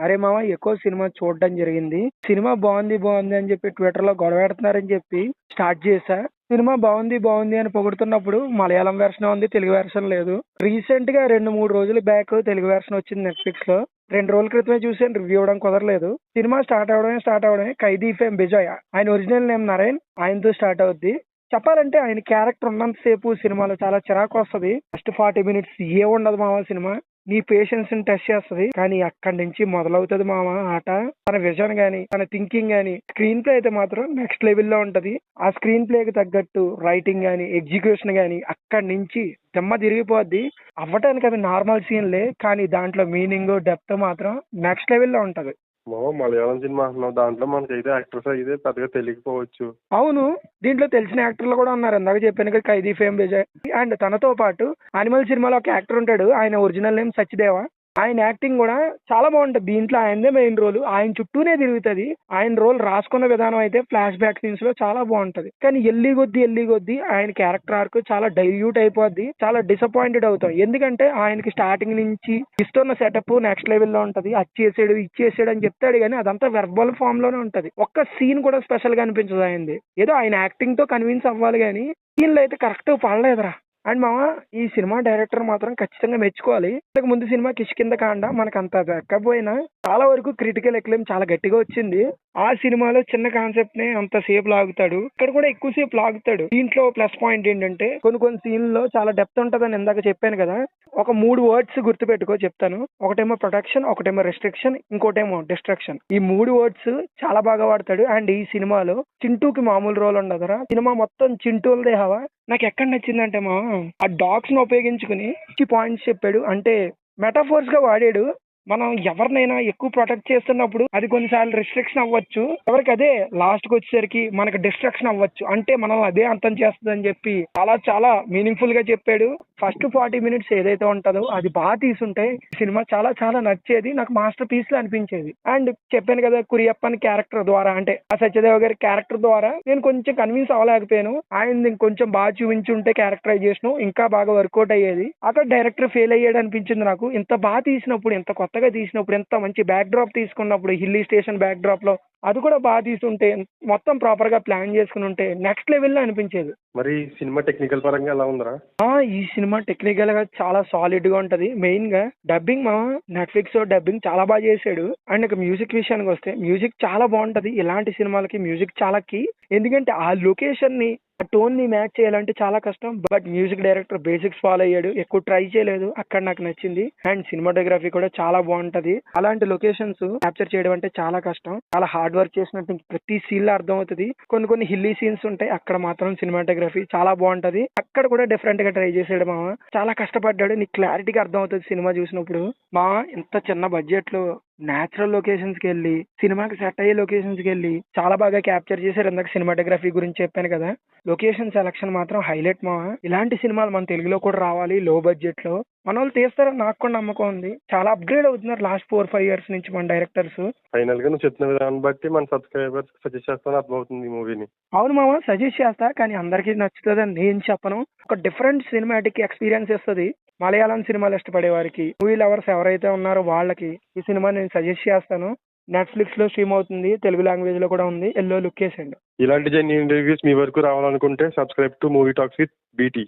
అరే మామ ఎక్కువ సినిమా చూడడం జరిగింది. సినిమా బాగుంది బాగుంది అని చెప్పి ట్విట్టర్ లో గొడవ పెడుతున్నారని చెప్పి స్టార్ట్ చేశా. సినిమా బాగుంది బాగుంది అని పొగుడుతున్నప్పుడు మలయాళం వెర్షన్ ఉంది, తెలుగు వెర్షన్ లేదు. రీసెంట్ గా 2-3 రోజుల బ్యాక్ తెలుగు వెర్షన్ వచ్చింది నెట్ఫ్లిక్స్ లో. 2 రోజుల క్రితమే చూసాను, రివ్యూ ఇవ్వడం కుదరలేదు. సినిమా స్టార్ట్ అవడమే ఖైదీ ఫేమ్ బిజయ్, ఆయన ఒరిజినల్ నేమ్ నరేన్, ఆయనతో స్టార్ట్ అవుద్ది. చెప్పాలంటే ఆయన క్యారెక్టర్ ఉన్నంతసేపు సినిమాలో చాలా చిరాకు వస్తుంది. ఫస్ట్ 40 మినిట్స్ ఏ ఉండదు మామ సినిమా. నీ పేషెన్స్ ని టెస్ట్ చేస్తది. కానీ అక్కడి నుంచి మొదలవుతుంది మామ ఆట. తన విజన్ గానీ, తన థింకింగ్ గానీ, స్క్రీన్ ప్లే అయితే మాత్రం నెక్స్ట్ లెవెల్ లో ఉంటది. ఆ స్క్రీన్ ప్లే కి తగ్గట్టు రైటింగ్ గానీ, ఎగ్జిక్యూషన్ గానీ అక్కడి నుంచి దిమ్మ తిరిగిపోద్ది. అవ్వటానికి అవి నార్మల్ సీన్లే, కానీ దాంట్లో మీనింగ్ డెప్త్ మాత్రం నెక్స్ట్ లెవెల్ లో ఉంటది. మలయాళం సినిమా అంటున్నావు, దాంట్లో మనకైతే యాక్టర్స్ అయితే పెద్దగా తెలియకపోవచ్చు. అవును, దీంట్లో తెలిసిన యాక్టర్లు కూడా ఉన్నారు. ఇందాక చెప్పాను కదా ఖైదీ ఫేమ్ విజయ్. అండ్ తనతో పాటు అనిమల్ సినిమాలో ఒక యాక్టర్ ఉంటాడు, ఆయన ఒరిజినల్ నేమ్ సచ్దేవా. ఆయన యాక్టింగ్ కూడా చాలా బాగుంటది. దీంట్లో ఆయనదే మెయిన్ రోల్, ఆయన చుట్టూనే తిరుగుతుంది. ఆయన రోల్ రాసుకున్న విధానం అయితే ఫ్లాష్ బ్యాక్ సీన్స్ లో చాలా బాగుంటది. కానీ ఎల్లి కొద్దీ ఆయన క్యారెక్టర్ ఆర్క్ చాలా డైల్యూట్ అయిపోద్ది. చాలా డిసప్పాయింటెడ్ అవుతాం. ఎందుకంటే ఆయనకి స్టార్టింగ్ నుంచి ఇస్తున్న సెటప్ నెక్స్ట్ లెవెల్ లో ఉంటది. ఇచ్చేసాడు అని చెప్తాడు, కానీ అదంతా వెర్బల్ ఫామ్ లోనే ఉంటది. ఒక్క సీన్ కూడా స్పెషల్ గా అనిపించదు ఆయనది. ఏదో ఆయన యాక్టింగ్ తో కన్విన్స్ అవ్వాలి, కానీ సీన్లు అయితే కరెక్ట్ పడలేదురా. అండ్ మామ, ఈ సినిమా డైరెక్టర్ మాత్రం ఖచ్చితంగా మెచ్చుకోవాలి. ఇంతకు ముందు సినిమా కిష్కింద కాండ మనకు అంత దక్కపోయినా చాలా వరకు క్రిటికల్ ఎక్లెయిమ్ చాలా గట్టిగా వచ్చింది. ఆ సినిమాలో చిన్న కాన్సెప్ట్ నే అంత సేపు లాగుతాడు, ఇక్కడ కూడా ఎక్కువ సేపు లాగుతాడు. దీంట్లో ప్లస్ పాయింట్ ఏంటంటే కొన్ని సీన్లలో చాలా డెప్త్ ఉంటదని ఇందాక చెప్పాను కదా. ఒక 3 వర్డ్స్ గుర్తుపెట్టుకో చెప్తాను. ఒకటేమో ప్రొటెక్షన్, ఒకటేమో రెస్ట్రిక్షన్, ఇంకోటేమో డిస్ట్రక్షన్. ఈ 3 వర్డ్స్ చాలా బాగా వాడతాడు. అండ్ ఈ సినిమాలో చింటూకి మామూలు రోల్ ఉండదురా. సినిమా మొత్తం చింటూలదే హవా. నాకు ఎక్కడ నచ్చిందంటే మా ఆ డాగ్స్ ను ఉపయోగించుకుని పాయింట్స్ చెప్పాడు. అంటే మెటాఫోర్స్ గా వాడాడు. మనం ఎవరినైనా ఎక్కువ ప్రొటెక్ట్ చేస్తున్నప్పుడు అది కొన్నిసార్లు రిస్ట్రిక్షన్ అవ్వచ్చు, ఎవరికి అదే లాస్ట్ కి వచ్చేసరికి మనకు డిస్ట్రక్షన్ అవ్వచ్చు. అంటే మనల్ని అదే అర్థం చేస్తుంది అని చెప్పి చాలా చాలా మీనింగ్ఫుల్ గా చెప్పాడు. ఫస్ట్ 40 మినిట్స్ ఏదైతే ఉంటుందో అది బాగా తీసుంటే సినిమా చాలా చాలా నచ్చేది. నాకు మాస్టర్ పీస్ లో అనిపించేది. అండ్ చెప్పాను కదా, కురియప్పన్ క్యారెక్టర్ ద్వారా, అంటే ఆ సత్యదేవ్ గారి క్యారెక్టర్ ద్వారా నేను కొంచెం కన్విన్స్ అవ్వలేకపోయాను. ఆయన ఇంకొంచెం బాగా చూపించి ఉంటే క్యారెక్టరైజేషన్ ఇంకా బాగా వర్కౌట్ అయ్యేది. అక్కడ డైరెక్టర్ ఫెయిల్ అయ్యాడు అనిపించింది నాకు. ఇంత బాగా తీసినప్పుడు, ఇంత కొత్తగా తీసినప్పుడు, ఎంత మంచి బ్యాక్ డ్రాప్ తీసుకున్నప్పుడు, హిల్లీ స్టేషన్ బ్యాక్ డ్రాప్ లో అది కూడా బాగా తీసుంటే, మొత్తం ప్రాపర్ గా ప్లాన్ చేసుకుని ఉంటే నెక్స్ట్ లెవెల్ లో అనిపించేది. మరి సినిమా టెక్నికల్ పరంగా ఎలా ఉందరా? ఈ సినిమా టెక్నికల్ గా చాలా సాలిడ్ గా ఉంటది. మెయిన్ గా డబ్బింగ్ నెట్ఫ్లిక్స్ డబ్బింగ్ చాలా బాగా చేశాడు. అండ్ ఇక మ్యూజిక్ విషయానికి వస్తే మ్యూజిక్ చాలా బాగుంటది. ఇలాంటి సినిమాలకి మ్యూజిక్ చాలా కీ. ఎందుకంటే ఆ లొకేషన్ ని, ఆ టోన్ ని మ్యాచ్ చేయాలంటే చాలా కష్టం. But music director basics follow అయ్యాడు, ఎక్కువ ట్రై చేయలేదు. అక్కడ నాకు నచ్చింది. అండ్ సినిమాటోగ్రఫీ కూడా చాలా బాగుంటది. అలాంటి లొకేషన్స్ క్యాప్చర్ చేయడం అంటే చాలా కష్టం. చాలా హార్డ్ వర్క్ చేసినట్టు ప్రతి సీన్ లో అర్థం అవుతుంది. కొన్ని హిల్లీ సీన్స్ ఉంటాయి, అక్కడ మాత్రం సినిమాటోగ్రఫీ చాలా బాగుంటది. అక్కడ కూడా డిఫరెంట్ గా ట్రై చేసాడు మామ. చాలా కష్టపడ్డాడు. నీకు క్లారిటీగా అర్థం అవుతుంది సినిమా చూసినప్పుడు. ఇంత చిన్న బడ్జెట్ లో నేచురల్ లొకేషన్స్ కి వెళ్ళి, సినిమాకి సెట్ అయ్యే లొకేషన్స్ కి వెళ్ళి చాలా బాగా క్యాప్చర్ చేశారు. ఇందాక సినిమాటోగ్రఫీ గురించి చెప్పాను కదా, లొకేషన్ సెలక్షన్ మాత్రం హైలైట్ మావా. ఇలాంటి సినిమాలు మన తెలుగులో కూడా రావాలి లో బడ్జెట్ లో. మన వాళ్ళు తీస్తారని నాకు కూడా నమ్మకం ఉంది. చాలా అప్గ్రేడ్ అవుతున్నారు లాస్ట్ 4-5 ఇయర్స్ నుంచి మన డైరెక్టర్స్. ఫైనల్ గా నువ్వు చెప్పిన విధానం బట్టి మన సబ్స్క్రైబర్స్ సజెస్ట్ చేస్తాను అర్థమవుతుంది ఈ మూవీని. అవును మామ, సజెస్ట్ చేస్తా, కానీ అందరికీ నచ్చుతుందని నేను చెప్పను. ఒక డిఫరెంట్ సినిమాటిక్ ఎక్స్పీరియన్స్ ఇస్తుంది మలయాళం సినిమాలు ఇష్టపడే వారికి. మూవీ లవర్స్ ఎవరైతే ఉన్నారో వాళ్ళకి ఈ సినిమా నేను సజెస్ట్ చేస్తాను. నెట్ఫ్లిక్స్ లో స్ట్రీమ్ అవుతుంది, తెలుగు లాంగ్వేజ్ లో కూడా ఉంది. ఎల్లో లుక్ వేసండి. ఇలాంటి జెన్యూన్ రివ్యూస్ మీ వరకు రావాలనుకుంటే subscribe to movie talks with BT.